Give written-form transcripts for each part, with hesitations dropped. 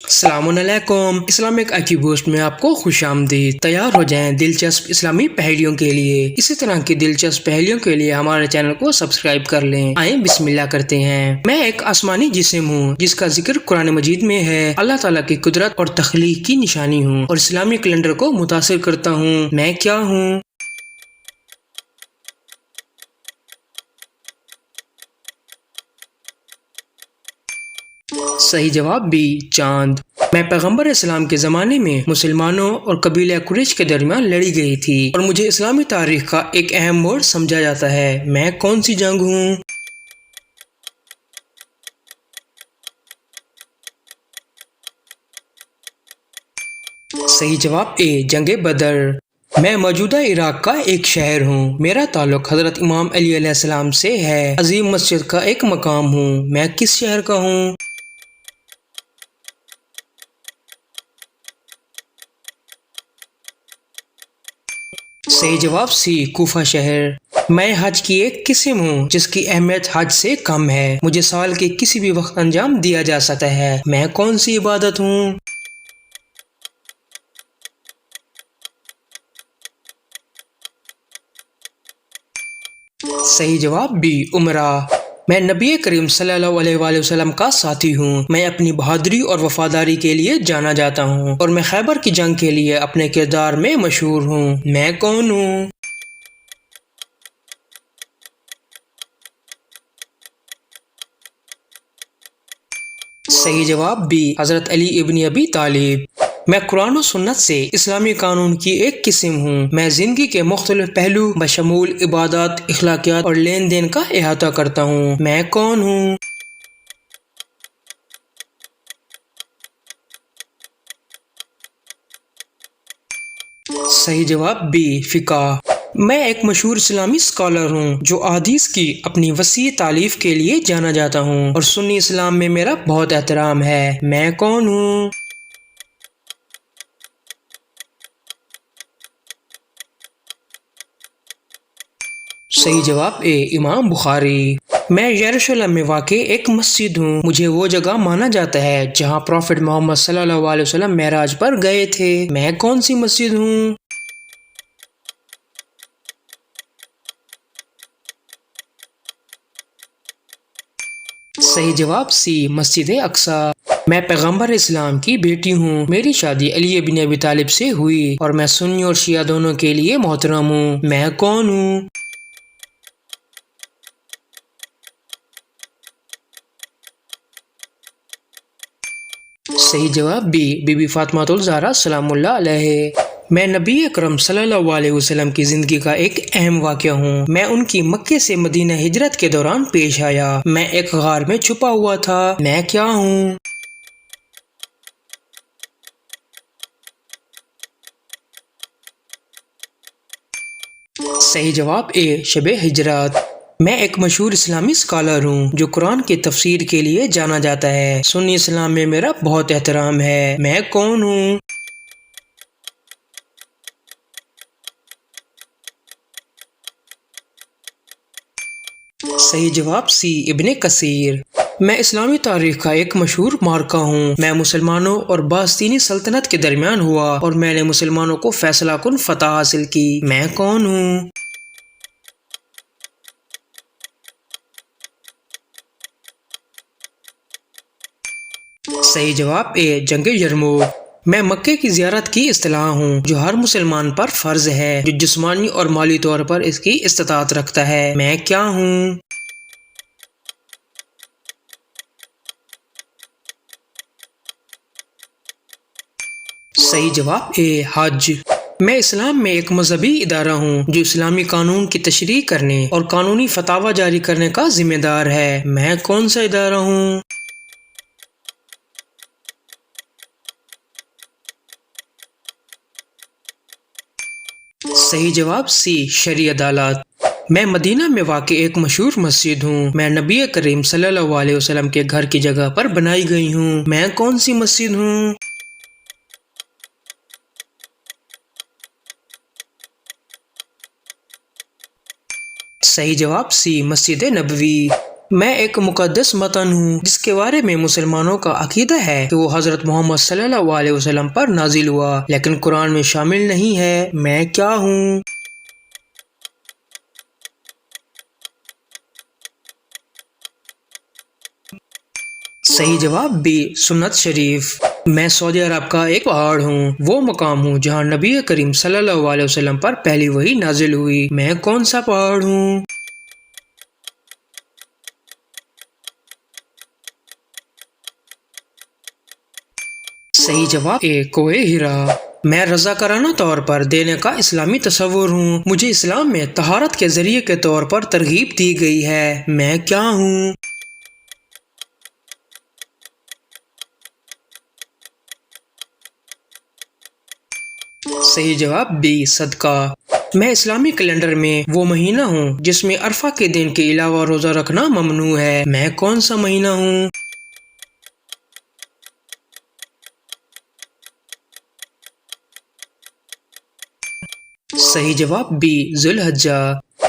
السلام علیکم۔ اسلامک آئی کیو بوسٹ میں آپ کو خوش آمدید۔ تیار ہو جائیں دلچسپ اسلامی پہیلیوں کے لیے۔ اسی طرح کی دلچسپ پہیلیوں کے لیے ہمارے چینل کو سبسکرائب کر لیں۔ آئیں بسم اللہ کرتے ہیں۔ میں ایک آسمانی جسم ہوں جس کا ذکر قرآن مجید میں ہے۔ اللہ تعالیٰ کی قدرت اور تخلیق کی نشانی ہوں اور اسلامی کیلنڈر کو متاثر کرتا ہوں۔ میں کیا ہوں؟ صحیح جواب بی، چاند۔ میں پیغمبر اسلام کے زمانے میں مسلمانوں اور قبیلہ قریش کے درمیان لڑی گئی تھی اور مجھے اسلامی تاریخ کا ایک اہم موڑ سمجھا جاتا ہے۔ میں کون سی جنگ ہوں؟ صحیح جواب اے، جنگ بدر۔ میں موجودہ عراق کا ایک شہر ہوں۔ میرا تعلق حضرت امام علی علیہ السلام سے ہے۔ عظیم مسجد کا ایک مقام ہوں۔ میں کس شہر کا ہوں؟ صحیح جواب سی، کوفہ شہر۔ میں حج کی ایک قسم ہوں جس کی اہمیت حج سے کم ہے۔ مجھے سال کے کسی بھی وقت انجام دیا جا سکتا ہے۔ میں کون سی عبادت ہوں؟ صحیح جواب بی، عمرہ۔ میں نبی کریم صلی اللہ علیہ وآلہ وسلم کا ساتھی ہوں۔ میں اپنی بہادری اور وفاداری کے لیے جانا جاتا ہوں اور میں خیبر کی جنگ کے لیے اپنے کردار میں مشہور ہوں۔ میں کون ہوں؟ صحیح جواب بی، حضرت علی ابن ابی طالب۔ میں قرآن و سنت سے اسلامی قانون کی ایک قسم ہوں۔ میں زندگی کے مختلف پہلو بشمول عبادات، اخلاقیات اور لین دین کا احاطہ کرتا ہوں۔ میں کون ہوں؟ صحیح جواب بی، فقہ۔ میں ایک مشہور اسلامی اسکالر ہوں جو احادیث کی اپنی وسیع تالیف کے لیے جانا جاتا ہوں اور سنی اسلام میں میرا بہت احترام ہے۔ میں کون ہوں؟ صحیح جواب اے، امام بخاری۔ میں یروشلم میں واقع ایک مسجد ہوں۔ مجھے وہ جگہ مانا جاتا ہے جہاں پروفٹ محمد صلی اللہ علیہ وسلم معراج پر گئے تھے۔ میں کون سی مسجد ہوں؟ صحیح جواب سی، مسجد اقصی۔ میں پیغمبر اسلام کی بیٹی ہوں۔ میری شادی علی بن ابی طالب سے ہوئی اور میں سنی اور شیعہ دونوں کے لیے محترم ہوں۔ میں کون ہوں؟ صحیح جواب بی، بی بی فاطمہ الزہرا سلام اللہ علیہ۔ میں نبی اکرم صلی اللہ علیہ وسلم کی زندگی کا ایک اہم واقعہ ہوں۔ میں ان کی مکے سے مدینہ ہجرت کے دوران پیش آیا۔ میں ایک غار میں چھپا ہوا تھا۔ میں کیا ہوں؟ صحیح جواب اے، شب ہجرت۔ میں ایک مشہور اسلامی اسکالر ہوں جو قرآن کی تفسیر کے لیے جانا جاتا ہے۔ سنی اسلام میں میرا بہت احترام ہے۔ میں کون ہوں؟ صحیح جواب سی، ابن کثیر۔ میں اسلامی تاریخ کا ایک مشہور مارکہ ہوں۔ میں مسلمانوں اور باستینی سلطنت کے درمیان ہوا اور میں نے مسلمانوں کو فیصلہ کن فتح حاصل کی۔ میں کون ہوں؟ صحیح جواب اے، جنگ یرموک۔ میں مکے کی زیارت کی اصطلاح ہوں جو ہر مسلمان پر فرض ہے جو جسمانی اور مالی طور پر اس کی استطاعت رکھتا ہے۔ میں کیا ہوں؟ صحیح جواب اے، حج۔ میں اسلام میں ایک مذہبی ادارہ ہوں جو اسلامی قانون کی تشریح کرنے اور قانونی فتاوی جاری کرنے کا ذمہ دار ہے۔ میں کون سا ادارہ ہوں؟ صحیح جواب سی، شرعی عدالت۔ میں مدینہ میں واقع ایک مشہور مسجد ہوں۔ میں نبی کریم صلی اللہ علیہ وسلم کے گھر کی جگہ پر بنائی گئی ہوں۔ میں کون سی مسجد ہوں؟ صحیح جواب سی، مسجد نبوی۔ میں ایک مقدس متن ہوں جس کے بارے میں مسلمانوں کا عقیدہ ہے کہ وہ حضرت محمد صلی اللہ علیہ وسلم پر نازل ہوا، لیکن قرآن میں شامل نہیں ہے۔ میں کیا ہوں؟ صحیح جواب بی، سنت شریف۔ میں سعودی عرب کا ایک پہاڑ ہوں، وہ مقام ہوں جہاں نبی کریم صلی اللہ علیہ وسلم پر پہلی وحی نازل ہوئی۔ میں کون سا پہاڑ ہوں؟ صحیح جواب اے، کوہ ہرا۔ میں رضاکارانہ طور پر دینے کا اسلامی تصور ہوں، مجھے اسلام میں طہارت کے ذریعے کے طور پر ترغیب دی گئی ہے۔ میں کیا ہوں؟ صحیح جواب بی، صدقہ۔ میں اسلامی کیلنڈر میں وہ مہینہ ہوں جس میں عرفہ کے دن کے علاوہ روزہ رکھنا ممنوع ہے۔ میں کون سا مہینہ ہوں؟ صحیح جواب بی، ذی الحجہ۔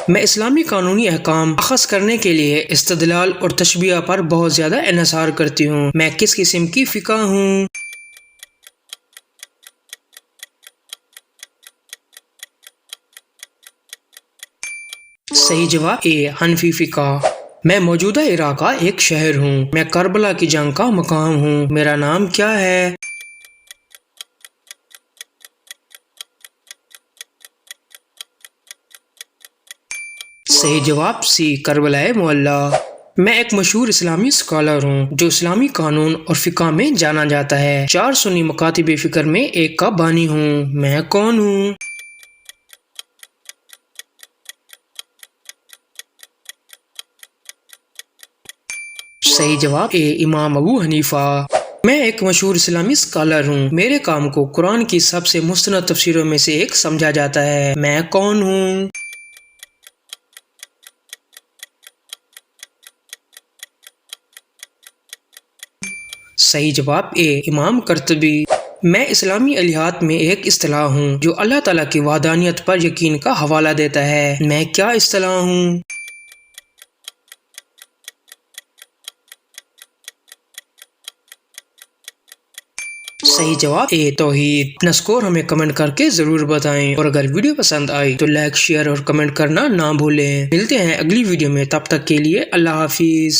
میں اسلامی قانونی احکام اخذ کرنے کے لیے استدلال اور تشبیہ پر بہت زیادہ انحصار کرتی ہوں۔ میں کس قسم کی فقہ ہوں؟ صحیح جواب اے، حنفی فقہ۔ میں موجودہ عراق کا ایک شہر ہوں، میں کربلا کی جنگ کا مقام ہوں۔ میرا نام کیا ہے؟ صحیح جواب سی، کربلا معلی۔ میں ایک مشہور اسلامی اسکالر ہوں جو اسلامی قانون اور فقہ میں جانا جاتا ہے۔ 4 سنی مکاتب فکر میں ایک کا بانی ہوں۔ میں کون ہوں؟ صحیح جواب اے، امام ابو حنیفہ۔ میں ایک مشہور اسلامی اسکالر ہوں، میرے کام کو قرآن کی سب سے مستند تفسیروں میں سے ایک سمجھا جاتا ہے۔ میں کون ہوں؟ صحیح جواب اے، امام قرطبی۔ میں اسلامی الہیات میں ایک اصطلاح ہوں جو اللہ تعالیٰ کی وحدانیت پر یقین کا حوالہ دیتا ہے۔ میں کیا اصطلاح ہوں؟ صحیح جواب اے، توحید۔ نسکور ہمیں کمنٹ کر کے ضرور بتائیں، اور اگر ویڈیو پسند آئی تو لائک، شیئر اور کمنٹ کرنا نہ بھولیں۔ ملتے ہیں اگلی ویڈیو میں، تب تک کے لیے اللہ حافظ۔